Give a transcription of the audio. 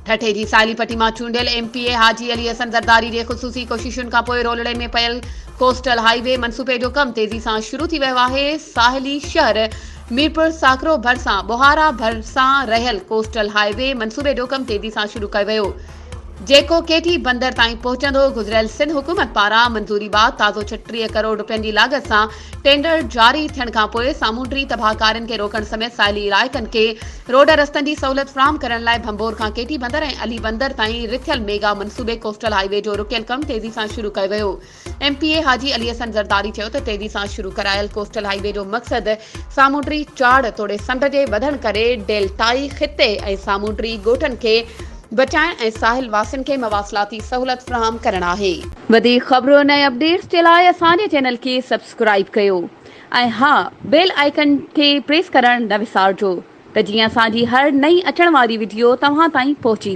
ठठे जी साहिली पट्टी मां चूंडियल एमपीए हाजी अली हसन ज़रदारी जे ख़ुसूसी कोशिशुनि खां पोइ रोलड़े में पयल कोस्टल हाईवे मनसूबे जो कम तेज़ी सां शुरू थी वियो आहे। साहिली शहर मीरपुर साकरो भरिसां बुहारा भरिसां रहियल कोस्टल हाईवे मनसूबे जो कम तेज़ी सां शुरू कयो वियो, जेको केटी बंदर ताईं पहुचंदो। गुज़िरियल सिंध हुकूमत पारां मंज़ूरी बाद ताज़ो 36 करोड़ रुपयनि जी लागत सां टेंडर जारी थियण खां पोइ सामूंडी तबाहकारियुनि खे रोकण समेत साहिली इलाइक़नि खे रोड रस्तनि जी सहूलियत फ़राहम करण लाइ भंबोर खां केटी बंदर ऐं अली बंदर ताईं रिथियल मेगा मनसूबे कोस्टल हाईवे जो रुकियल कम तेज़ी सां शुरू कयो वियो। एमपीए हाजी अली हसन ज़रदारी चयो त तेज़ी सां शुरू करायल कोस्टल हाईवे जो मक़सदु सामूंडी चाड़ तोड़े समुंड जे वधण करे डेल्टाई ख़िते ऐं सामूंडी ॻोठनि खे बचाइण ऐं साहिल वासियुनि खे मवासिलाती सहूलियत फ़राहम करणु आहे। वधीक ख़बरुनि ऐं अपडेट्स जे लाइ असांजे चैनल खे सब्सक्राइब कयो ऐं हा, बेल आइकन खे प्रेस करणु न विसारिजो त जीअं असांजी हर नई अचण वारी वीडियो तव्हां ताईं पहुची सघे।